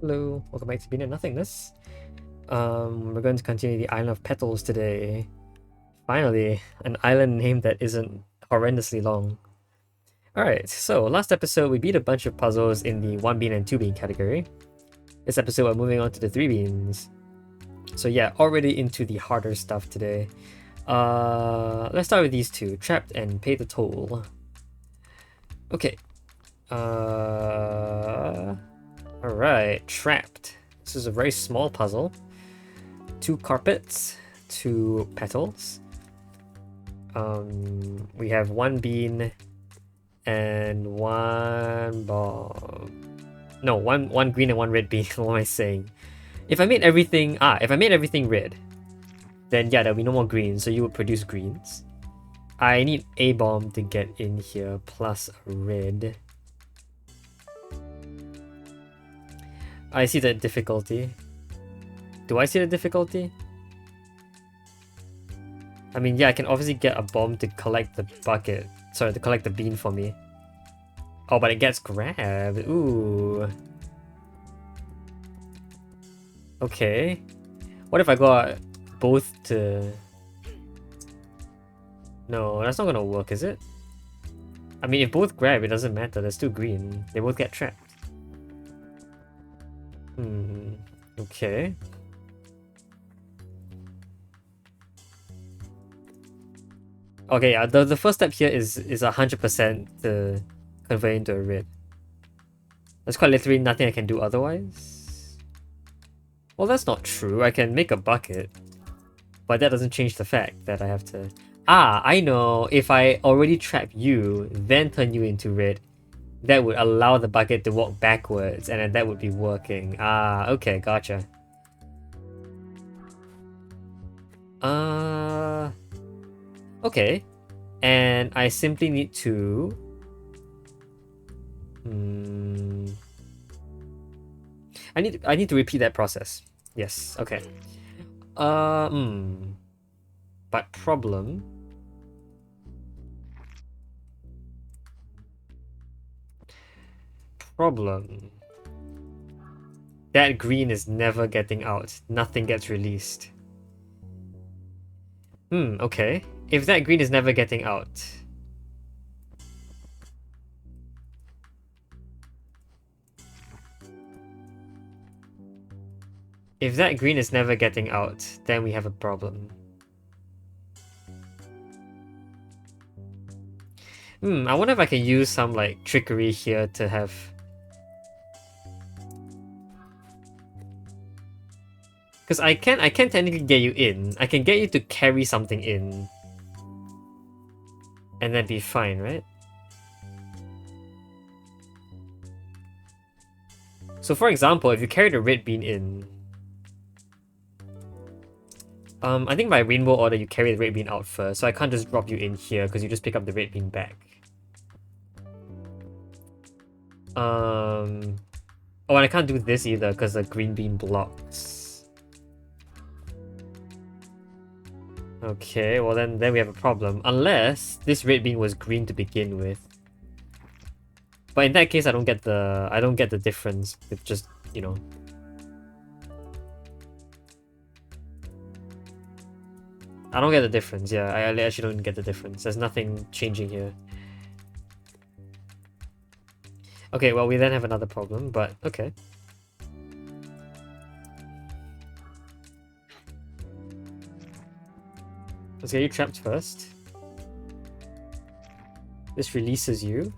Hello, welcome back to being a Nothingness. We're going to continue the Island of Petals today. Finally, an island name that isn't horrendously long. Alright, so last episode we beat a bunch of puzzles in the 1 bean and 2 bean category. This episode we're moving on to the 3 beans. So yeah, already into the harder stuff today. Let's start with these two, Trapped and Pay the Toll. Okay. Alright, Trapped. This is a very small puzzle. 2 carpets, 2 petals. We have 1 bean and 1 bomb. No, one green and 1 red bean. What am I saying? If I made everything red, then yeah, there'll be no more greens, so you would produce greens. I need a bomb to get in here plus a red. I see the difficulty. Do I see the difficulty? I mean, yeah, I can obviously get a bomb to collect the bucket. Sorry, to collect the bean for me. Oh, but it gets grabbed. Ooh. Okay. What if I got both to... No, that's not gonna work, is it? I mean, if both grab, it doesn't matter. They're still green. They both get trapped. Okay. Okay, yeah, the first step here is 100% to convert into a red. There's quite literally nothing I can do otherwise. Well, that's not true. I can make a bucket, but that doesn't change the fact that I have to... Ah, I know. If I already trap you, then turn you into red, that would allow the bucket to walk backwards, and then that would be working. Ah, okay, gotcha. Okay. And I simply need to... I need to repeat that process. Yes, okay. But problem... That green is never getting out. Nothing gets released. Okay. If that green is never getting out... If that green is never getting out, then we have a problem. I wonder if I can use some like trickery here to have... Because I can technically get you in. I can get you to carry something in. And then be fine, right? So for example, if you carry the red bean in... I think by rainbow order you carry the red bean out first, so I can't just drop you in here because you just pick up the red bean back. Oh, and I can't do this either because the green bean blocks. Okay, well then we have a problem. Unless this red bean was green to begin with. But in that case, I don't get the difference with just, you know. I don't get the difference, yeah. I actually don't get the difference. There's nothing changing here. Okay, well, we then have another problem, but okay. Let's get you trapped first. This releases you.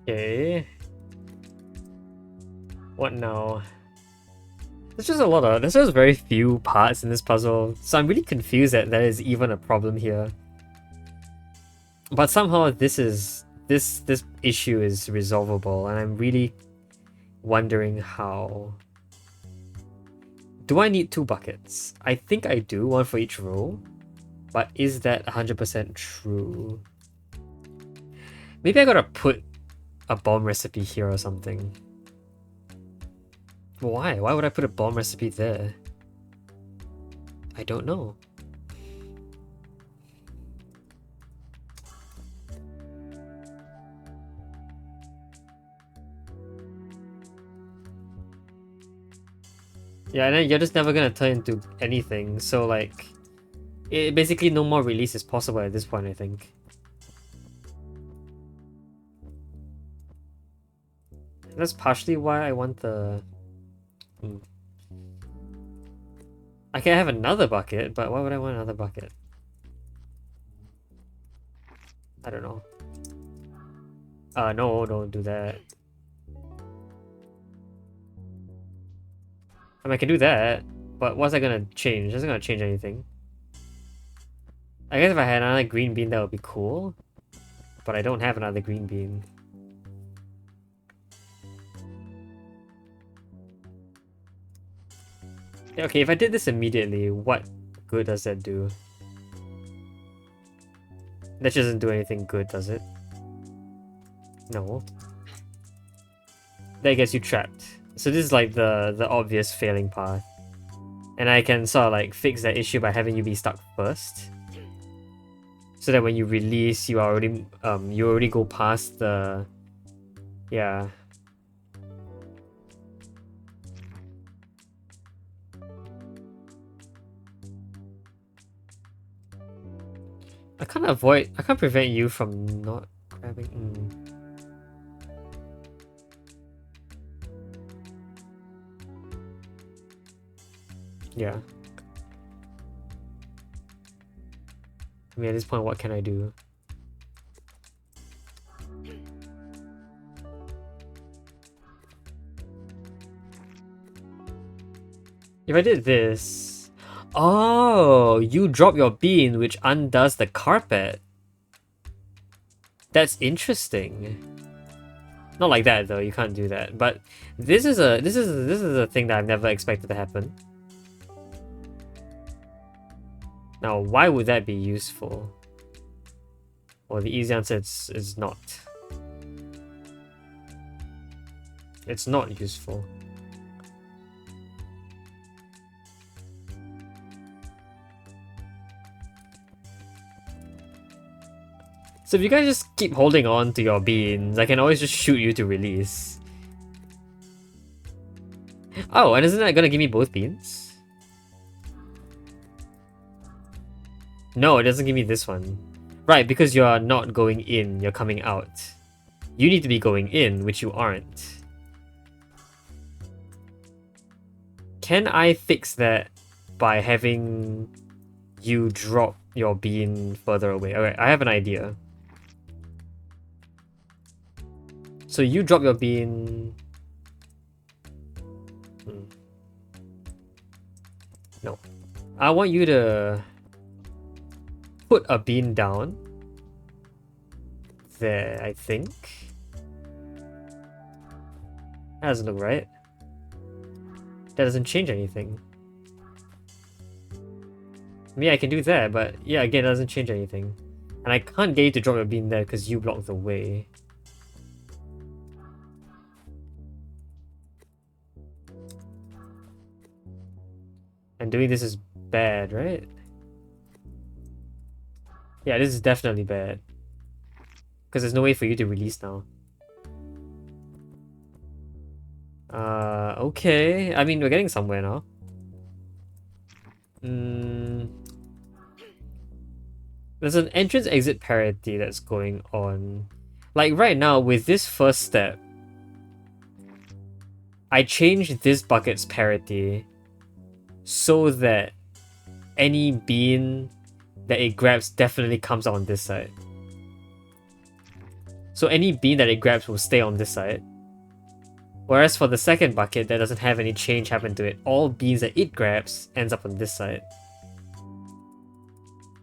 Okay. What now? There's just very few parts in this puzzle, so I'm really confused that there is even a problem here. But somehow this issue is resolvable, and I'm really wondering how. Do I need 2 buckets? I think I do, one for each row. But is that 100% true? Maybe I gotta put a bomb recipe here or something. Why? Why would I put a bomb recipe there? I don't know. Yeah, and then you're just never gonna turn into anything, so like... basically no more release is possible at this point, I think. That's partially why I want the... I can have another bucket, but why would I want another bucket? I don't know. No, don't do that. I mean, I can do that, but what's that gonna change? It's not gonna change anything. I guess if I had another green bean, that would be cool. But I don't have another green bean. Yeah, okay, if I did this immediately, what good does that do? That doesn't do anything good, does it? No. That gets you trapped. So this is like the obvious failing path. And I can sort of like fix that issue by having you be stuck first. So that when you release, you already go past the... Yeah. I can't prevent you from not grabbing... Yeah. I mean, at this point, what can I do? If I did this... Oh, you drop your bean, which undoes the carpet. That's interesting. Not like that though, you can't do that. But this is a thing that I've never expected to happen. Now, why would that be useful? Well, the easy answer is not. It's not useful. So if you guys just keep holding on to your beans, I can always just shoot you to release. Oh, and isn't that gonna give me both beans? No, it doesn't give me this one. Right, because you're not going in, you're coming out. You need to be going in, which you aren't. Can I fix that by having you drop your bean further away? Alright, I have an idea. So you drop your bean... No. I want you to put a bean down. There, I think. That doesn't look right. That doesn't change anything. Me, I can do that, but yeah, again, it doesn't change anything. And I can't get you to drop your bean there because you block the way. And doing this is bad, right? Yeah, this is definitely bad. Because there's no way for you to release now. Okay. I mean, we're getting somewhere now. There's an entrance-exit parity that's going on. Like, right now, with this first step, I changed this bucket's parity so that any bean that it grabs definitely comes out on this side. So any bean that it grabs will stay on this side. Whereas for the second bucket, that doesn't have any change happen to it. All beans that it grabs ends up on this side.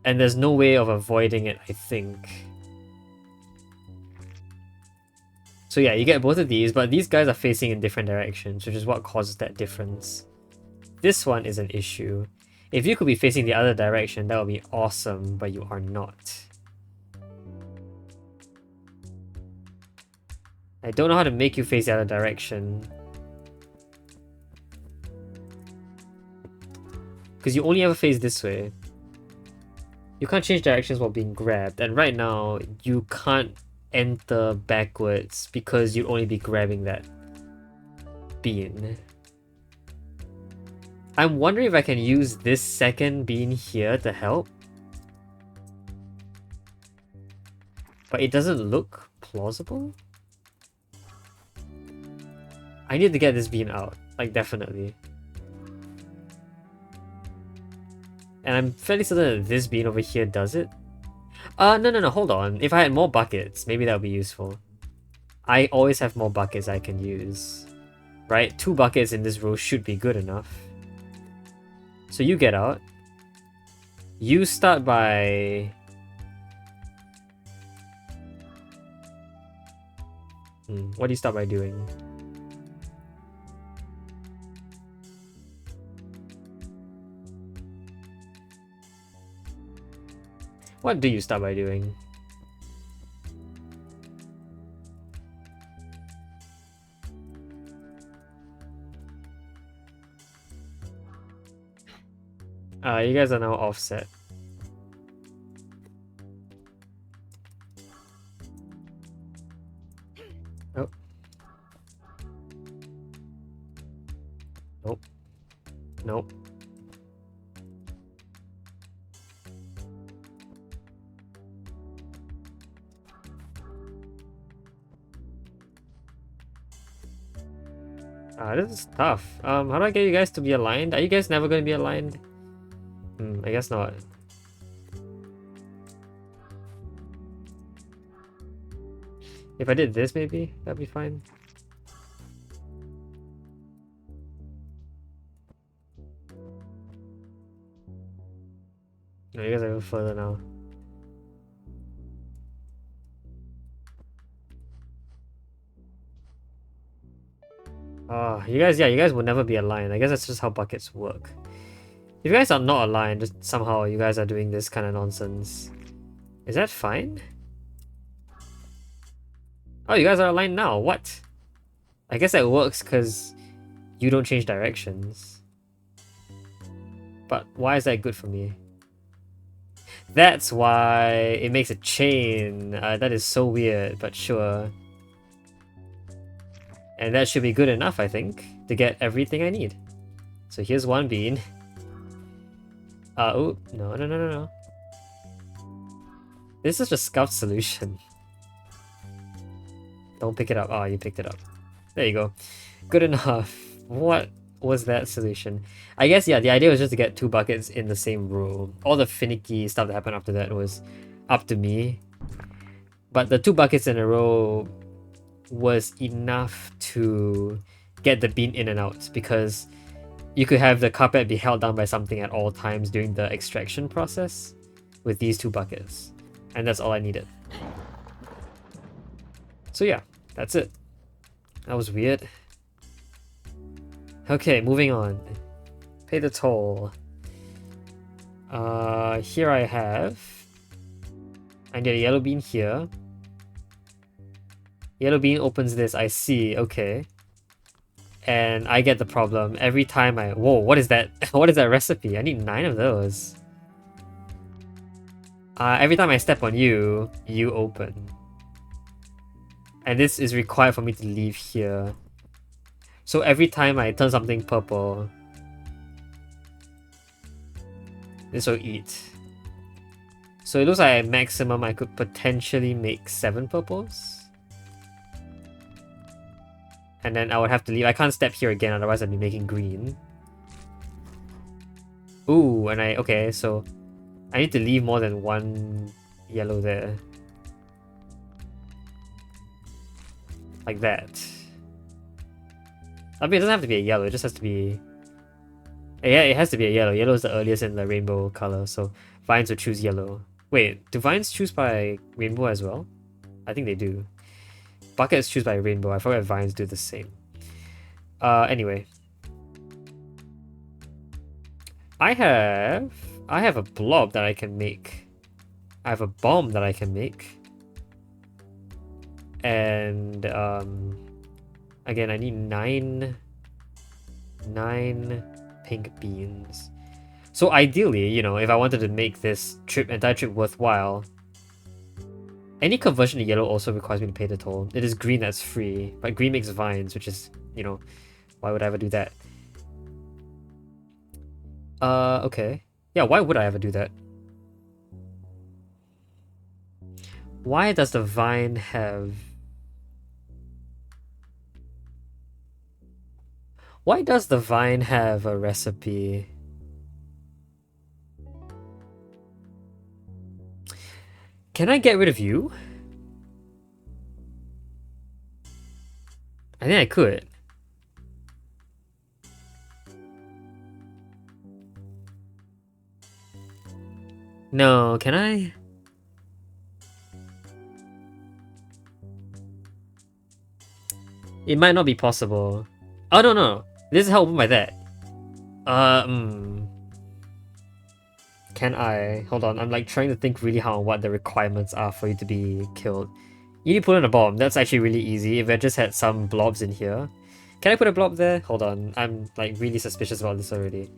And there's no way of avoiding it, I think. So yeah, you get both of these, but these guys are facing in different directions, which is what causes that difference. This one is an issue. If you could be facing the other direction, that would be awesome, but you are not. I don't know how to make you face the other direction. Because you only ever face this way. You can't change directions while being grabbed, and right now you can't enter backwards because you'd only be grabbing that bean. I'm wondering if I can use this second bean here to help. But it doesn't look plausible. I need to get this bean out, like definitely. And I'm fairly certain that this bean over here does it. No, hold on. If I had more buckets, maybe that would be useful. I always have more buckets I can use. Right? 2 buckets in this row should be good enough. So you get out. You start by... what do you start by doing? What do you start by doing? You guys are now offset. Oh. Nope. Nope. This is tough. How do I get you guys to be aligned? Are you guys never going to be aligned? I guess not. If I did this, maybe that'd be fine. No, you guys are even further now. You guys will never be aligned. I guess that's just how buckets work. If you guys are not aligned, just somehow you guys are doing this kind of nonsense. Is that fine? Oh, you guys are aligned now. What? I guess that works because you don't change directions. But why is that good for me? That's why it makes a chain. That is so weird, but sure. And that should be good enough, I think, to get everything I need. So here's one bean. Oh, no. This is just a scuffed solution. Don't pick it up. Oh, you picked it up. There you go. Good enough. What was that solution? I guess, yeah, the idea was just to get 2 buckets in the same row. All the finicky stuff that happened after that was up to me. But the 2 buckets in a row was enough to get the bean in and out, because you could have the carpet be held down by something at all times during the extraction process with these 2 buckets. And that's all I needed. So yeah, that's it. That was weird. Okay, moving on. Pay the toll. Here I have... I need a yellow bean here. Yellow bean opens this, I see, okay. And I get the problem every time I... Whoa, what is that? What is that recipe? I need 9 of those. Every time I step on you, you open. And this is required for me to leave here. So every time I turn something purple, this will eat. So it looks like at maximum I could potentially make 7 purples. And then I would have to leave. I can't step here again, otherwise I'd be making green. Ooh, and okay, so I need to leave more than 1 yellow there. Like that. I mean, it doesn't have to be a yellow, it just has to be... Yeah, it has to be a yellow. Yellow is the earliest in the rainbow color, so vines will choose yellow. Wait, do vines choose by rainbow as well? I think they do. Buckets choose by rainbow. I forgot vines do the same. Anyway. I have a blob that I can make. I have a bomb that I can make. And again, I need nine pink beans. So ideally, you know, if I wanted to make this entire trip worthwhile, any conversion to yellow also requires me to pay the toll. It is green that's free, but green makes vines, which is, you know, why would I ever do that? Okay. Yeah, why would I ever do that? Why does the vine have... Why does the vine have a recipe? Can I get rid of you? I think I could. No, can I? It might not be possible. Oh, no, no. This is how open by that. Can I? Hold on, I'm like trying to think really hard on what the requirements are for you to be killed. You need to put in a bomb. That's actually really easy. If I just had some blobs in here. Can I put a blob there? Hold on, I'm like really suspicious about this already.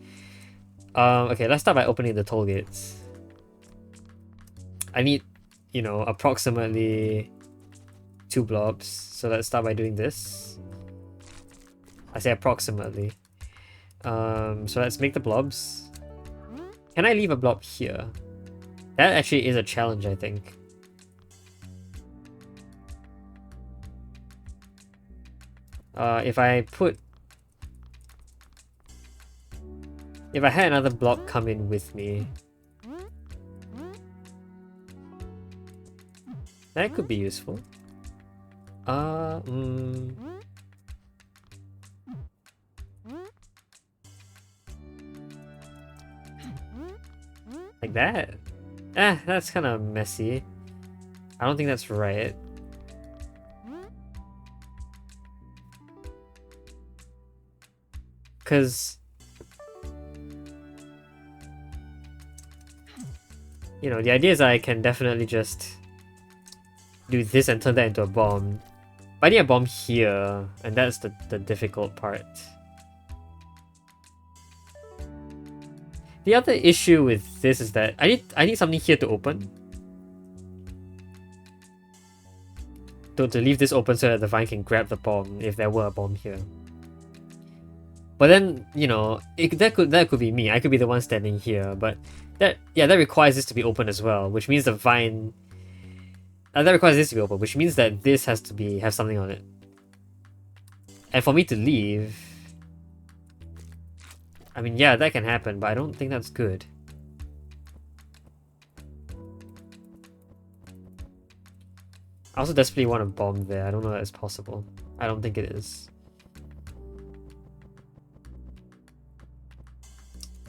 Okay, let's start by opening the toll gates. I need, you know, approximately 2 blobs. So let's start by doing this. I say approximately. So let's make the blobs. Can I leave a blob here? That actually is a challenge, I think. If I had another blob come in with me, that could be useful. Like that? That's kind of messy. I don't think that's right. Because, you know, the idea is I can definitely just do this and turn that into a bomb. But I need a bomb here, and that's the difficult part. The other issue with this is that I need something here to open. To leave this open so that the vine can grab the bomb if there were a bomb here. But then, you know, that could be me. I could be the one standing here, but that requires this to be open as well, which means the vine that requires this to be open, which means that this has to have something on it. And for me to leave, I mean, yeah, that can happen, but I don't think that's good. I also desperately want a bomb there. I don't know that it's possible. I don't think it is.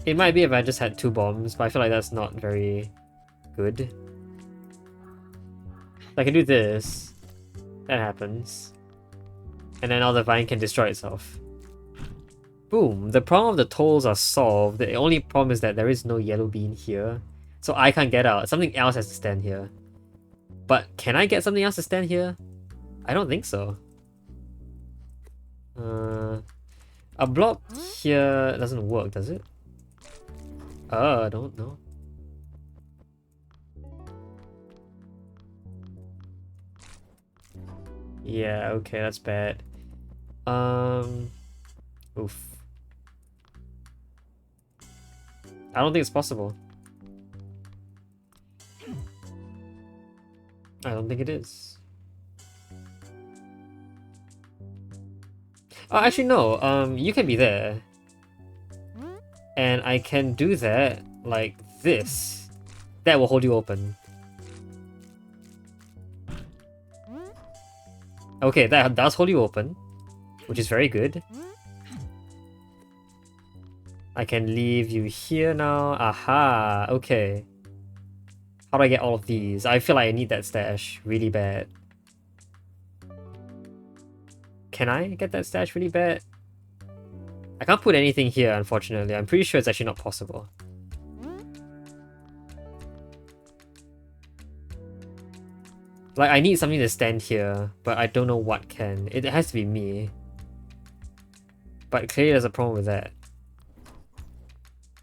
It might be if I just had 2 bombs, but I feel like that's not very good. I can do this. That happens. And then now the vine can destroy itself. Boom. The problem of the tolls are solved. The only problem is that there is no yellow bean here. So I can't get out. Something else has to stand here. But can I get something else to stand here? I don't think so. A blob here doesn't work, does it? I don't know. Yeah, okay, that's bad. Oof. I don't think it's possible. I don't think it is. Oh, actually no, you can be there. And I can do that like this. That will hold you open. Okay, that does hold you open, which is very good. I can leave you here now. Aha, okay. How do I get all of these? I feel like I need that stash really bad. Can I get that stash really bad? I can't put anything here, unfortunately. I'm pretty sure it's actually not possible. Like, I need something to stand here, but I don't know what can. It has to be me. But clearly there's a problem with that.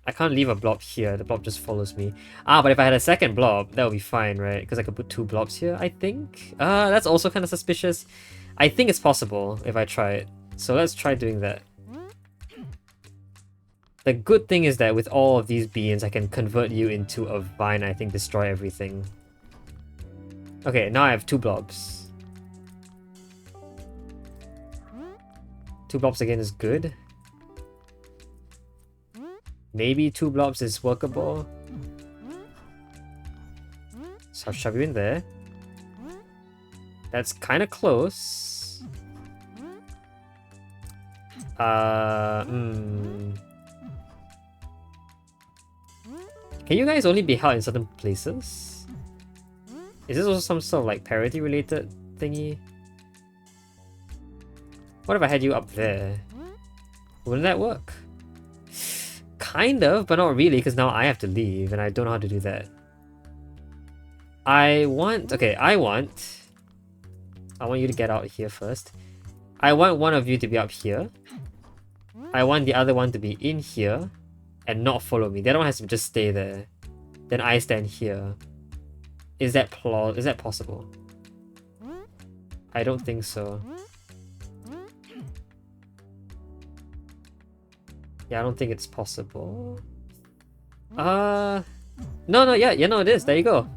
I can't leave a blob here, the blob just follows me. Ah, but if I had a second blob, that would be fine, right? Because I could put 2 blobs here, I think? That's also kind of suspicious. I think it's possible if I try it. So let's try doing that. The good thing is that with all of these beans, I can convert you into a vine, I think destroy everything. Okay, now I have 2 blobs. 2 blobs again is good. Maybe 2 blobs is workable. So I'll shove you in there. That's kind of close. Can you guys only be held in certain places? Is this also some sort of like parity related thingy? What if I had you up there? Wouldn't that work? Kind of, but not really, because now I have to leave and I don't know how to do that. I want you to get out here first. I want one of you to be up here. I want the other one to be in here and not follow me. The other one has to just stay there. Then I stand here. Is that possible? I don't think so. Yeah, I don't think it's possible. No, yeah, it is. There you go.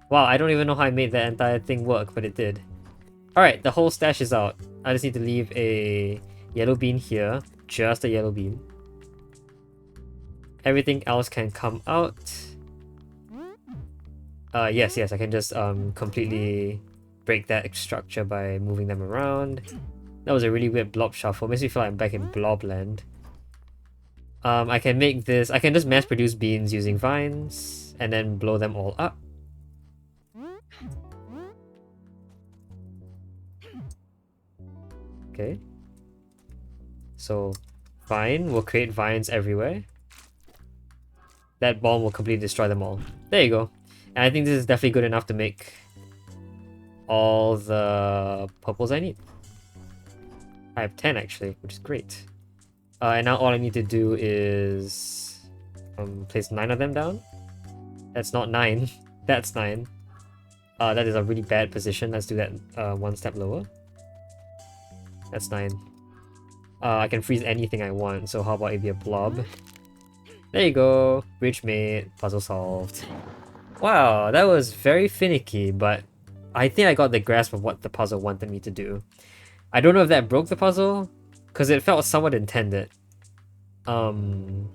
Wow, I don't even know how I made that entire thing work, but it did. Alright, the whole stash is out. I just need to leave a yellow bean here. Just a yellow bean. Everything else can come out. Yes, I can just completely break that structure by moving them around. That was a really weird blob shuffle. Makes me feel like I'm back in blob land. I can just mass produce beans using vines and then blow them all up. Okay. So, vine will create vines everywhere. That bomb will completely destroy them all. There you go. And I think this is definitely good enough to make all the purples I need. I have 10 actually, which is great. And now all I need to do is place 9 of them down. That's not 9. That's 9. That is a really bad position. Let's do that one step lower. That's 9. I can freeze anything I want, so how about it be a blob? There you go. Bridge made. Puzzle solved. Wow, that was very finicky, but I think I got the grasp of what the puzzle wanted me to do. I don't know if that broke the puzzle, because it felt somewhat intended. So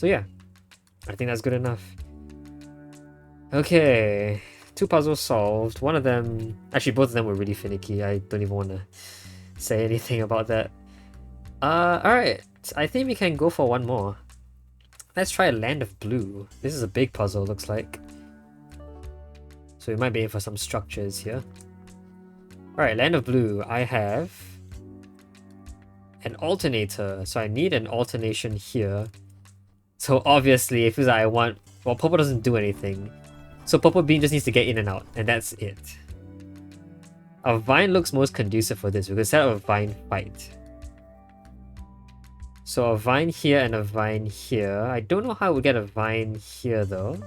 yeah, I think that's good enough. Okay, 2 puzzles solved. One of them, actually both of them were really finicky. I don't even want to say anything about that. Alright, I think we can go for one more. Let's try Land of Blue. This is a big puzzle, looks like. So we might be in for some structures here. Alright, Land of Blue. I have an alternator, so I need an alternation here. So obviously, it feels like I want... Well, purple doesn't do anything. So purple bean just needs to get in and out, and that's it. A vine looks most conducive for this. We could set up a vine fight. So a vine here and a vine here. I don't know how we get a vine here though.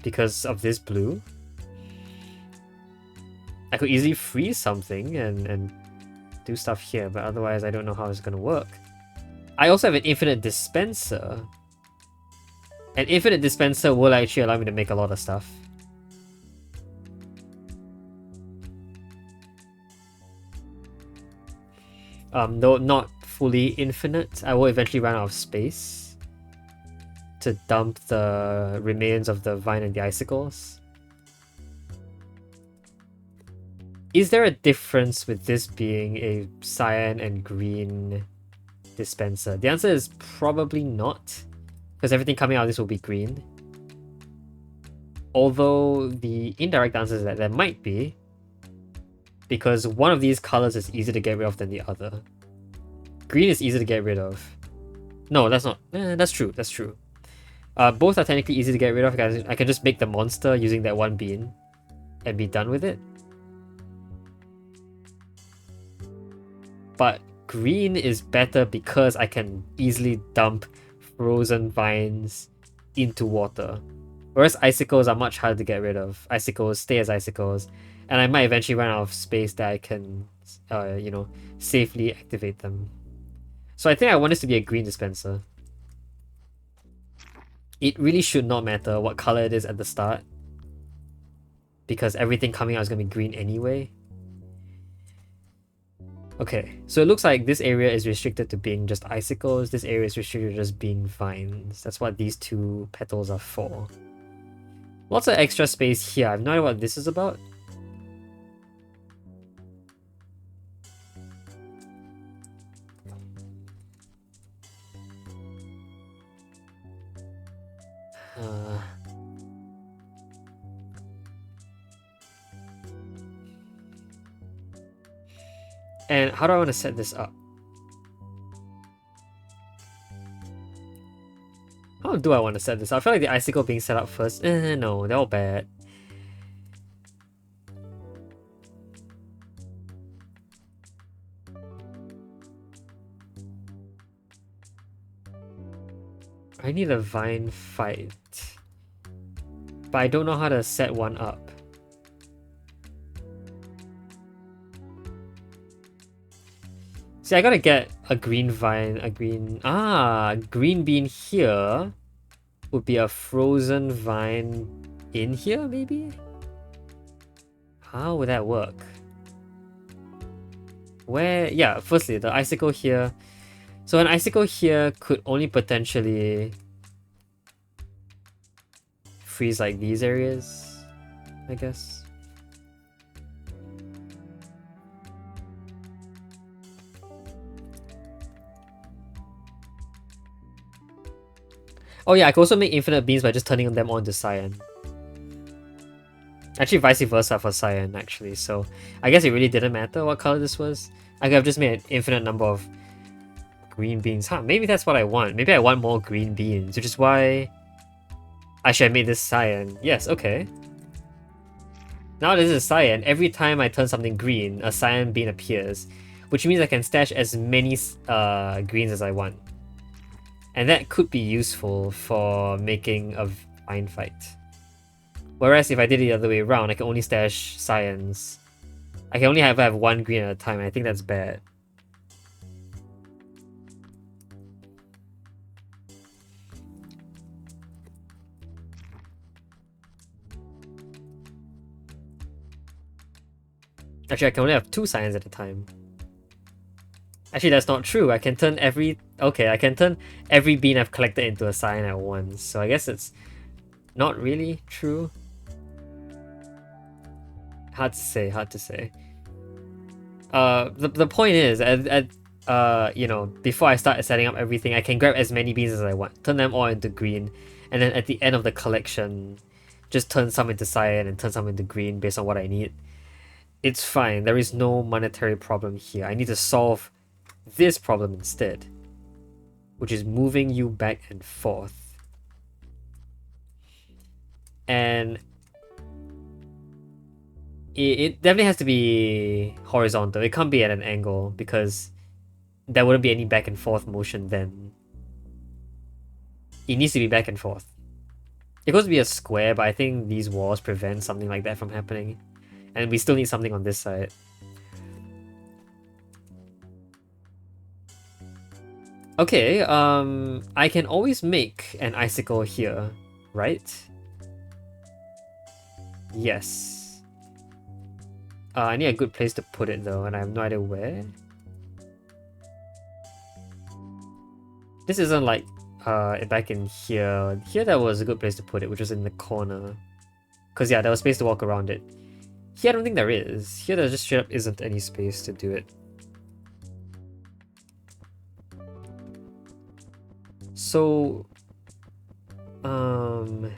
Because of this blue. I could easily freeze something and do stuff here, but otherwise I don't know how it's gonna work. I also have an infinite dispenser. An infinite dispenser will actually allow me to make a lot of stuff. Though not fully infinite, I will eventually run out of space to dump the remains of the vine and the icicles. Is there a difference with this being a cyan and green dispenser? The answer is probably not, because everything coming out of this will be green. Although the indirect answer is that there might be, because one of these colors is easier to get rid of than the other. Green is easy to get rid of. No, that's not. That's true. That's true. Both are technically easy to get rid of. I can just make the monster using that one bean and be done with it. But green is better because I can easily dump frozen vines into water. Whereas icicles are much harder to get rid of. Icicles stay as icicles, and I might eventually run out of space that I can, you know, safely activate them. So I think I want this to be a green dispenser. It really should not matter what color it is at the start, because everything coming out is going to be green anyway. Okay, so it looks like this area is restricted to being just icicles. This area is restricted to just being vines. That's what these two petals are for. Lots of extra space here. I have no idea what this is about. And how do I want to set this up? How do I want to set this up? I feel like the icicle being set up first. No, they're all bad. I need a vine fight. But I don't know how to set one up. See, I gotta get a green vine, green bean here would be a frozen vine in here, maybe? How would that work? Where, yeah, firstly, the icicle here. So an icicle here could only potentially freeze like these areas, I guess. Oh yeah, I can also make infinite beams by just turning them on to cyan. Actually, vice versa for cyan, actually. So I guess it really didn't matter what color this was. I could have just made an infinite number of green beans. Huh, maybe that's what I want. Maybe I want more green beans, which is why I should have made this cyan. Yes, okay. Now this is cyan. Every time I turn something green, a cyan bean appears, which means I can stash as many greens as I want. And that could be useful for making a vine fight. Whereas if I did it the other way around, I can only stash cyans. I can only have one green at a time, and I think that's bad. Actually, I can only have 2 cyans at a time. Actually, that's not true. I can turn every bean I've collected into a cyan at once. So I guess it's not really true. Hard to say, hard to say. The point is, you know, before I start setting up everything, I can grab as many beans as I want, turn them all into green, and then at the end of the collection, just turn some into cyan and turn some into green based on what I need. It's fine. There is no monetary problem here. I need to solve this problem instead, which is moving you back and forth. And it definitely has to be horizontal. It can't be at an angle because there wouldn't be any back and forth motion then. It needs to be back and forth. It goes to be a square, but I think these walls prevent something like that from happening. And we still need something on this side. Okay, I can always make an icicle here, right? Yes. I need a good place to put it though, and I have no idea where. This isn't like back in here. Here there was a good place to put it, which was in the corner. Cause yeah, there was space to walk around it. Here I don't think there is. Here there just straight up isn't any space to do it. So, I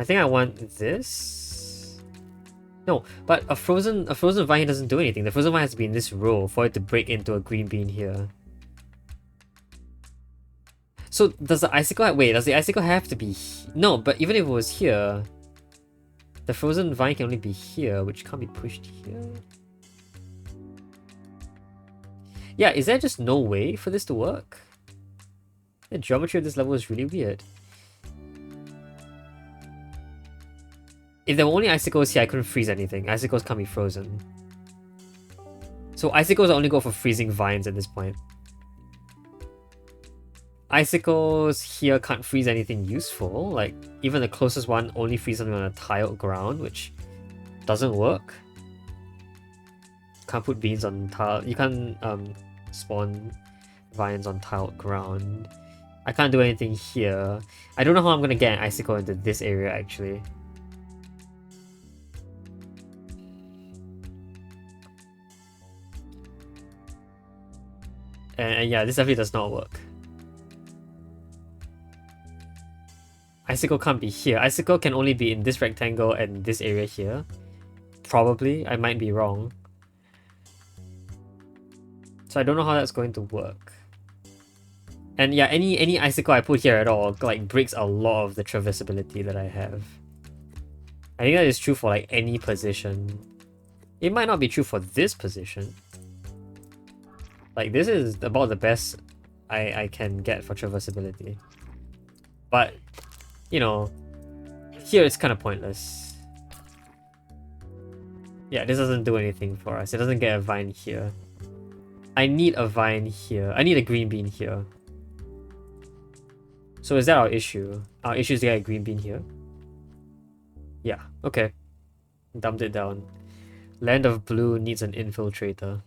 think I want this. No, but a frozen vine doesn't do anything. The frozen vine has to be in this row for it to break into a green bean here. So does the icicle wait, does the icicle have to be no, but even if it was here, the frozen vine can only be here, which can't be pushed here. Yeah, is there just no way for this to work? The geometry of this level is really weird. If there were only icicles here, I couldn't freeze anything. Icicles can't be frozen. So icicles only go for freezing vines at this point. Icicles here can't freeze anything useful. Like, even the closest one only freezes something on a tiled ground, which doesn't work. Can't put beans on tile. You can't spawn vines on tiled ground. I can't do anything here. I don't know how I'm gonna get an icicle into this area actually. And yeah, this definitely does not work. Icicle can't be here. Icicle can only be in this rectangle and this area here. Probably. I might be wrong. So I don't know how that's going to work. And yeah, any icicle I put here at all like breaks a lot of the traversability that I have. I think that is true for like any position. It might not be true for this position. Like this is about the best I can get for traversability. But you know, here it's kind of pointless. Yeah, this doesn't do anything for us. It doesn't get a vine here. I need a vine here. I need a green bean here. So is that our issue? Our issue is to get a green bean here? Yeah, okay. Dumped it down. Land of Blue needs an infiltrator.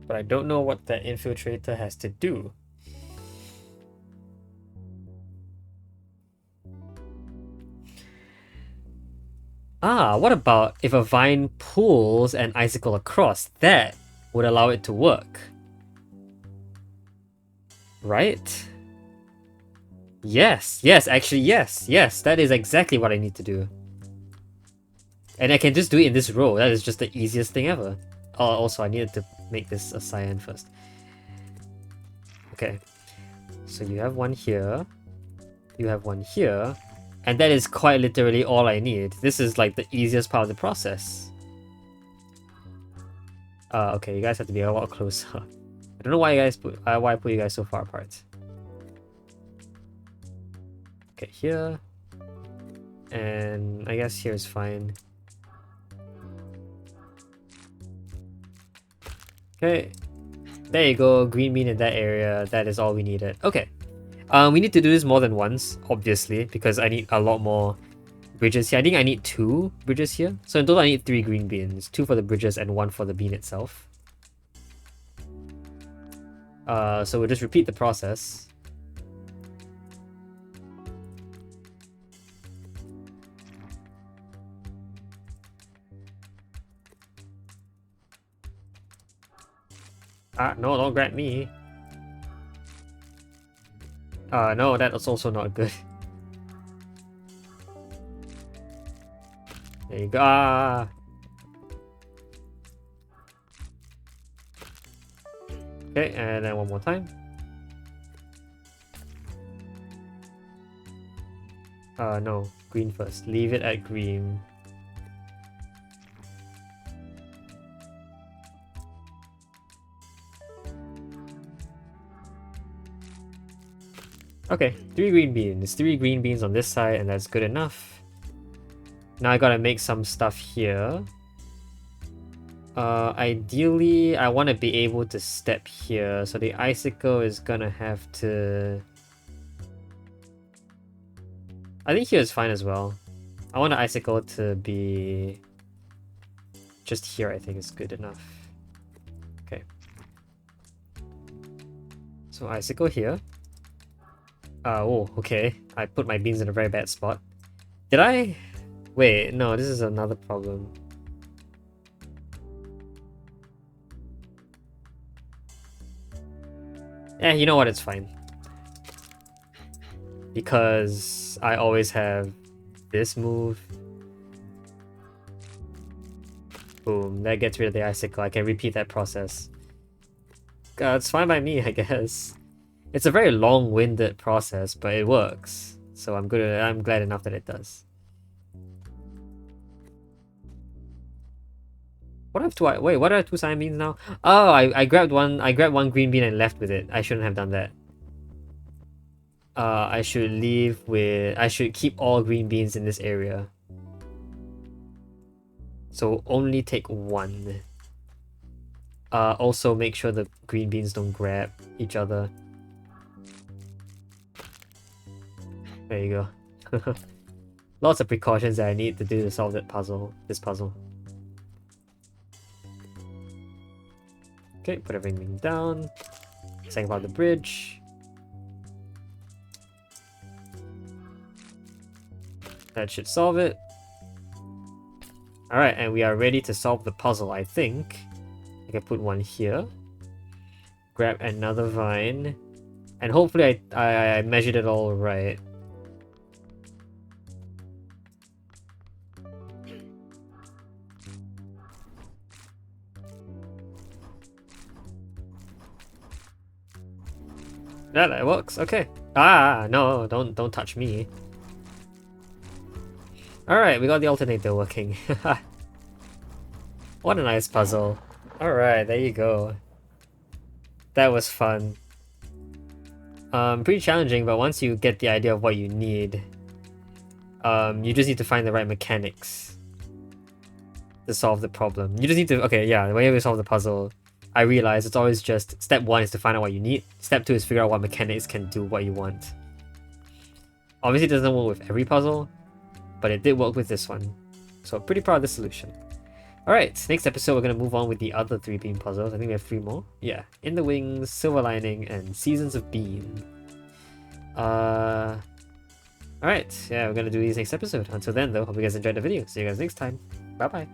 But I don't know what that infiltrator has to do. Ah, what about if a vine pulls an icicle across? That would allow it to work. Right? Yes, actually yes, that is exactly what I need to do. And I can just do it in this row. That is just the easiest thing ever. Oh, also I needed to make this a cyan first. Okay. So you have one here. You have one here. And that is quite literally all I need. This is like the easiest part of the process. Okay, you guys have to be a lot closer. I don't know why why I put you guys so far apart. Okay, here. And I guess here is fine. Okay. There you go, green bean in that area. That is all we needed. Okay. We need to do this more than once, obviously, because I need a lot more bridges here. I think I need 2 bridges here. So in total I need 3 green beans. 2 for the bridges and 1 for the bean itself. So we'll just repeat the process. No, don't grant me. No, that's also not good. There you go. Okay, and then one more time. No, green first. Leave it at green. Okay, 3 green beans. 3 green beans on this side, and that's good enough. Now I gotta make some stuff here. Ideally, I want to be able to step here, so the icicle is gonna have to... I think here is fine as well. I want the icicle to be... just here, I think is good enough. Okay. So icicle here. Oh, okay. I put my beans in a very bad spot. Did I? Wait, no, this is another problem. You know what? It's fine. Because I always have this move. Boom, that gets rid of the icicle. I can repeat that process. It's fine by me, I guess. It's a very long-winded process, but it works. So I'm glad enough that it does. What have two? Wait, what are two cyan beans now? Oh, I grabbed one. I grabbed one green bean and left with it. I shouldn't have done that. I should leave with. I should keep all green beans in this area. So only take one. Also make sure the green beans don't grab each other. There you go. Lots of precautions that I need to do to solve that puzzle. This puzzle. Okay, put everything down. Second part of the bridge. That should solve it. Alright, and we are ready to solve the puzzle, I think. I can put one here. Grab another vine. And hopefully I measured it all right. Yeah, that works. Okay. Ah, no, don't touch me. Alright, we got the alternator working. What a nice puzzle. Alright, there you go. That was fun. Pretty challenging, but once you get the idea of what you need, you just need to find the right mechanics to solve the problem. You just need to, okay, yeah, whenever you solve the puzzle, I realize it's always just, step 1 is to find out what you need, step 2 is figure out what mechanics can do what you want. Obviously it doesn't work with every puzzle, but it did work with this one. So pretty proud of the solution. Alright, next episode we're going to move on with the other 3 bean puzzles. I think we have 3 more. Yeah, In the Wings, Silver Lining, and Seasons of Bean. Alright, yeah, we're going to do these next episode. Until then though, hope you guys enjoyed the video. See you guys next time. Bye bye.